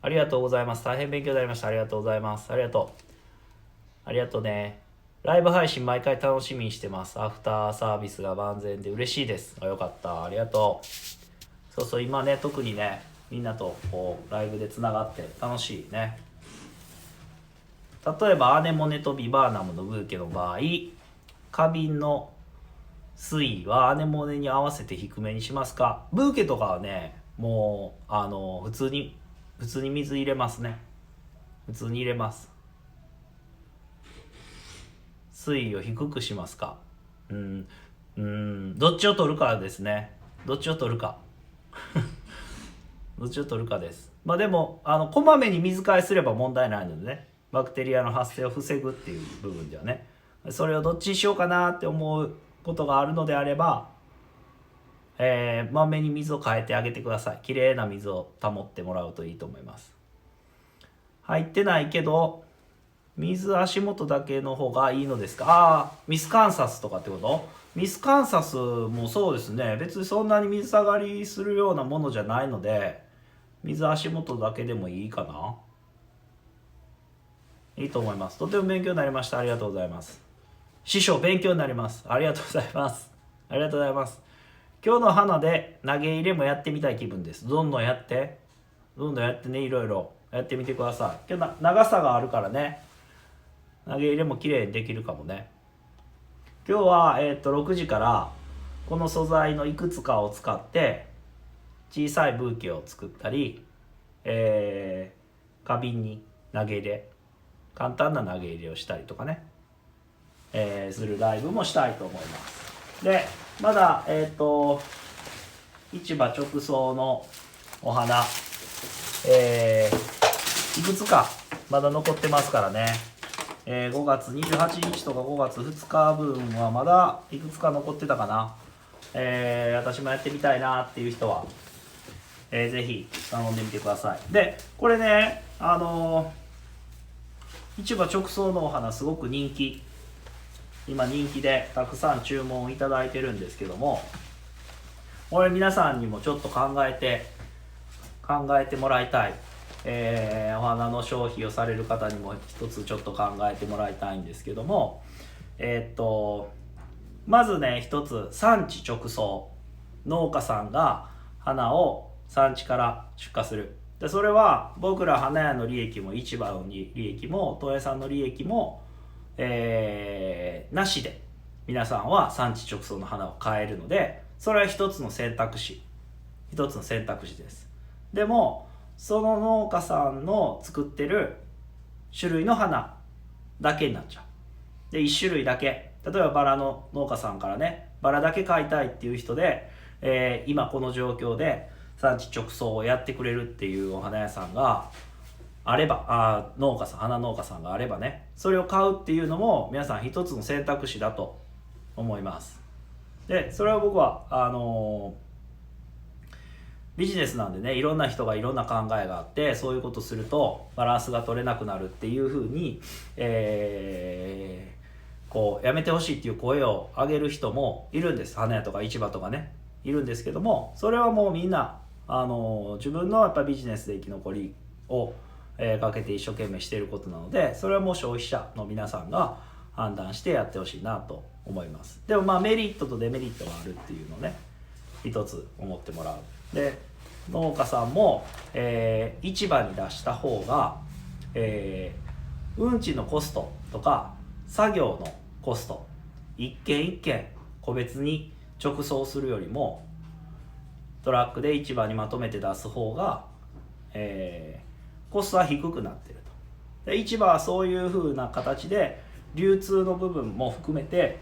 ありがとうございます。大変勉強になりました。ありがとうございます。ありがとうね。ライブ配信毎回楽しみにしてます。アフターサービスが万全で嬉しいです。よかった。ありがとう。そうそう、今ね特にねみんなとこうライブでつながって楽しいね。例えばアネモネとビバーナムのブーケの場合、花瓶の水位はアネモネに合わせて低めにしますか。ブーケとかはねもう普通に水入れますね。普通に入れます。水位を低くしますか。どっちを取るかですね。どっちを取るかです。でもこまめに水替えすれば問題ないのでね、バクテリアの発生を防ぐっていう部分ではね、それをどっちにしようかなって思うことがあるのであれば、まめに水を変えてあげてください。きれいな水を保ってもらうといいと思います。入ってないけど水足元だけの方がいいのですか。ミスカンサスとかってこと？ミスカンサスもそうですね、別にそんなに水下がりするようなものじゃないので、水足元だけでもいいかな。いいと思います。とても勉強になりました。ありがとうございます。師匠勉強になります。ありがとうございます。ありがとうございます。今日の花で投げ入れもやってみたい気分です。どんどんやって。どんどんやってね、いろいろやってみてください。けど長さがあるからね、投げ入れも綺麗にできるかもね。今日は、6時からこの素材のいくつかを使って小さいブーケを作ったり、花瓶に投げ入れ、簡単な投げ入れをしたりとかね、するライブもしたいと思います。でまだ市場直送のお花、いくつかまだ残ってますからね、5月28日とか5月2日分はまだいくつか残ってたかな、私もやってみたいなっていう人は、ぜひ頼んでみてください。でこれね、市場直送のお花すごく今人気でたくさん注文いただいてるんですけども、これ皆さんにもちょっと考えてもらいたい、お花の消費をされる方にも一つちょっと考えてもらいたいんですけども、まずね、一つ産地直送、農家さんが花を産地から出荷する。でそれは僕ら花屋の利益も市場の利益も問屋さんの利益も、なしで皆さんは産地直送の花を買えるので、それは一つの選択肢です。でもその農家さんの作ってる種類の花だけになっちゃう。で1種類だけ、例えばバラの農家さんからね、バラだけ買いたいっていう人で、今この状況で産地直送をやってくれるっていうお花屋さんがあれば、花農家さんがあればね、それを買うっていうのも皆さん一つの選択肢だと思います。でそれは僕はビジネスなんでね、いろんな人がいろんな考えがあって、そういうことするとバランスが取れなくなるっていうふうに、こうやめてほしいっていう声を上げる人もいるんです。花屋とか市場とかね、いるんですけども、それはもうみんな自分のやっぱビジネスで生き残りを、かけて一生懸命していることなので、それはもう消費者の皆さんが判断してやってほしいなと思います。でもメリットとデメリットがあるっていうのをね、一つ思ってもらう。で農家さんも、市場に出した方が、運賃のコストとか作業のコスト、一件一件個別に直送するよりもトラックで市場にまとめて出す方が、コストは低くなっていると。で市場はそういう風な形で流通の部分も含めて、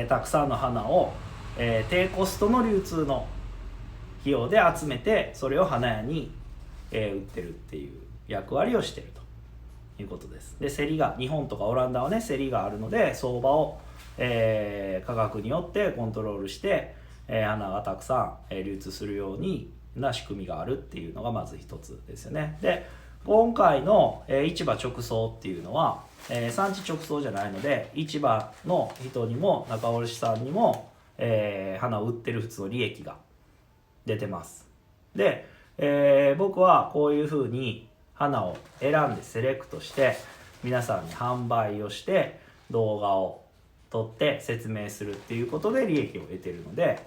たくさんの花を、低コストの流通の費用で集めて、それを花屋に、売ってるっていう役割をしているということです。で競りが、日本とかオランダはね、競りがあるので相場を、価格によってコントロールして、花がたくさん、流通するようにな仕組みがあるっていうのがまず一つですよね。で今回の、市場直送っていうのは、産地直送じゃないので、市場の人にも仲卸さんにも、花を売ってる普通の利益が出てます。で、僕はこういうふうに花を選んでセレクトして皆さんに販売をして動画を撮って説明するっていうことで利益を得ているので、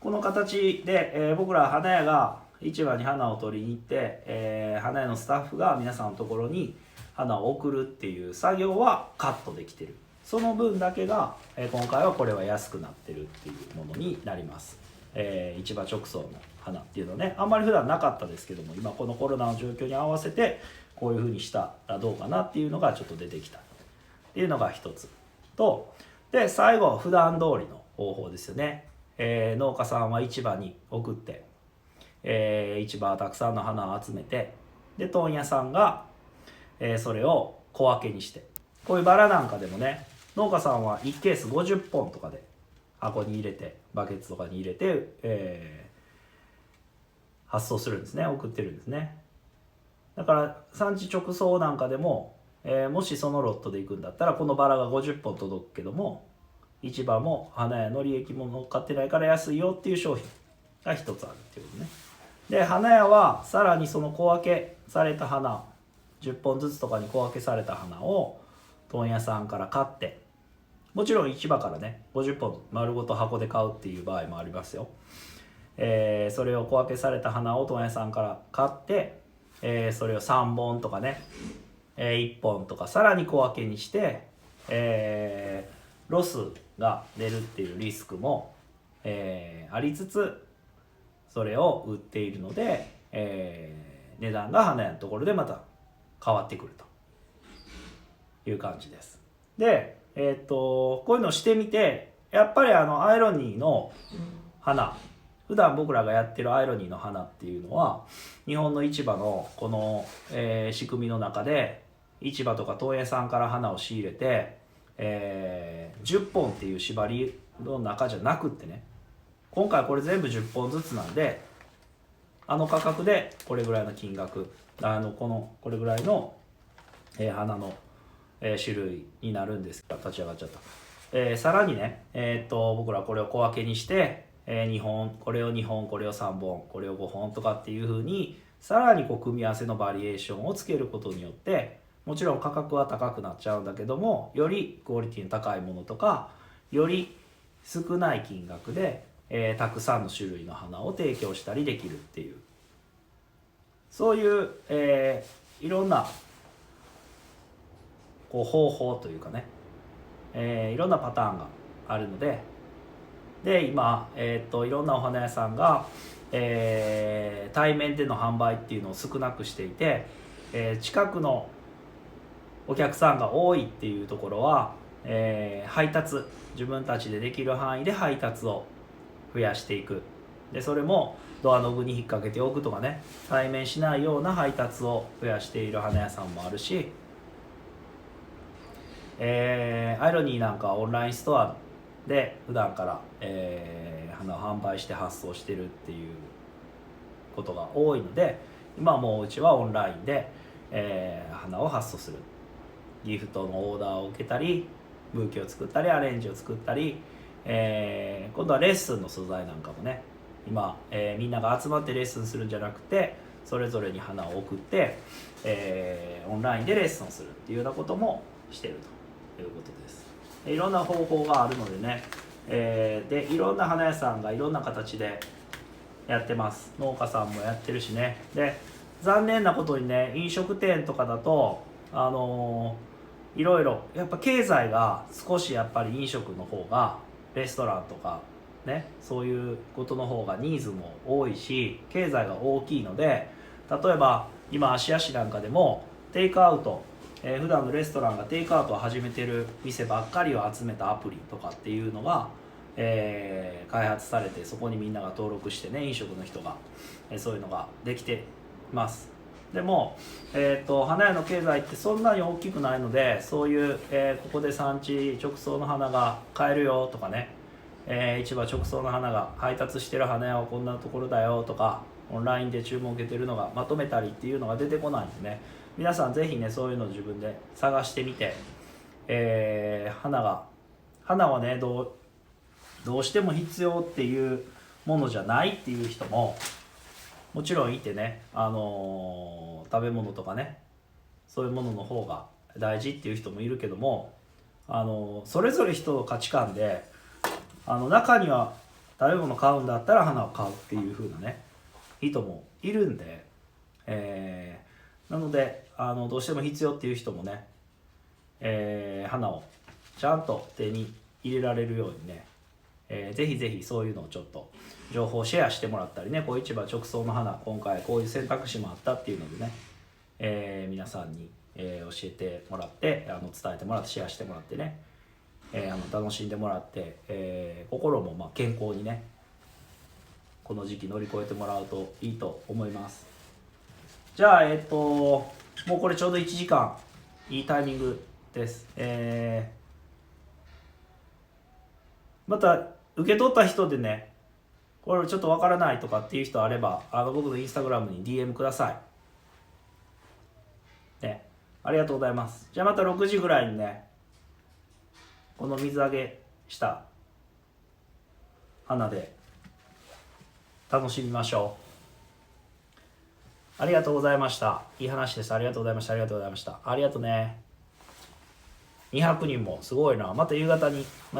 この形で、僕ら花屋が市場に花を取りに行って、花屋のスタッフが皆さんのところに花を送るっていう作業はカットできてる。その分だけが、今回はこれは安くなってるっていうものになります。市場直送の花っていうのね、あんまり普段なかったですけども、今このコロナの状況に合わせてこういう風にしたらどうかなっていうのがちょっと出てきたっていうのが一つと、で最後普段通りの方法ですよね。農家さんは市場に送って、市場はたくさんの花を集めて、で問屋さんが、それを小分けにして、こういうバラなんかでもね、農家さんは1ケース50本とかで箱に入れて、バケツとかに入れて、発送するんですね、送ってるんですね。だから産地直送なんかでも、もしそのロットで行くんだったらこのバラが50本届くけども、市場も花屋の利益も乗っかってないから安いよっていう商品が一つあるっていうことね。で花屋はさらにその小分けされた花、10本ずつとかに小分けされた花を問屋さんから買って、もちろん市場からね50本丸ごと箱で買うっていう場合もありますよ。それを小分けされた花を問屋さんから買って、それを3本とかね、1本とかさらに小分けにして、ロスが出るっていうリスクも、ありつつそれを売っているので、値段が花屋のところでまた変わってくるという感じです。で、こういうのをしてみてやっぱりアイロニーの花、普段僕らがやってるアイロニーの花っていうのは日本の市場のこの、仕組みの中で市場とか問屋さんから花を仕入れて、10本っていう縛りの中じゃなくってね、今回これ全部10本ずつなんで価格でこれぐらいの金額、これぐらいの、花の、種類になるんですが、立ち上がっちゃった。さらにね、僕らこれを小分けにして、2本これを2本これを3本これを5本とかっていう風にさらに組み合わせのバリエーションをつけることによってもちろん価格は高くなっちゃうんだけども、よりクオリティの高いものとかより少ない金額で、たくさんの種類の花を提供したりできるっていう、そういう、いろんな方法というかね、いろんなパターンがあるので、今、いろんなお花屋さんが、対面での販売っていうのを少なくしていて、近くのお客さんが多いっていうところは、配達、自分たちでできる範囲で配達を増やしていく。でそれもドアノブに引っ掛けておくとかね、対面しないような配達を増やしている花屋さんもあるし、アイロニーなんかはオンラインストアで普段から、花を販売して発送してるっていうことが多いので、今はもううちはオンラインで、花を発送する、ギフトのオーダーを受けたりブーケを作ったりアレンジを作ったり、今度はレッスンの素材なんかもね今、みんなが集まってレッスンするんじゃなくてそれぞれに花を送って、オンラインでレッスンをするっていうようなこともしているということです。いろんな方法があるのでね、でいろんな花屋さんがいろんな形でやってます。農家さんもやってるしね。で残念なことにね、飲食店とかだといろいろやっぱ経済が少しやっぱり飲食の方がレストランとかね、そういうことの方がニーズも多いし経済が大きいので、例えば今芦屋市なんかでもテイクアウト、普段のレストランがテイクアウトを始めてる店ばっかりを集めたアプリとかっていうのが、開発されて、そこにみんなが登録してね、飲食の人が、そういうのができてます。でも、花屋の経済ってそんなに大きくないので、そういう、ここで産地直送の花が買えるよとかね、市場直送の花が配達してる花屋はこんなところだよとか、オンラインで注文受けてるのがまとめたりっていうのが出てこないんでね、皆さんぜひねそういうのを自分で探してみて、花はねどうしても必要っていうものじゃないっていう人ももちろんいてね、食べ物とかねそういうものの方が大事っていう人もいるけども、それぞれ人の価値観で中には食べ物買うんだったら花を買うっていう風なね人もいるんで、なのでどうしても必要っていう人もね、花をちゃんと手に入れられるようにね、ぜひぜひそういうのをちょっと情報シェアしてもらったりね、こう市場直送の花今回こういう選択肢もあったっていうのでね、皆さんに、教えてもらって伝えてもらってシェアしてもらってね、楽しんでもらって、心も健康にねこの時期乗り越えてもらうといいと思います。じゃあもうこれちょうど1時間いいタイミングです。また受け取った人でねこれちょっとわからないとかっていう人あれば僕のインスタグラムに DM くださいね。ありがとうございます。じゃあまた6時ぐらいにねこの水揚げした花で楽しみましょう。ありがとうございました。いい話です。ありがとうございました。ありがとうございました。ありがとうね。200人もすごいな。また夕方にまた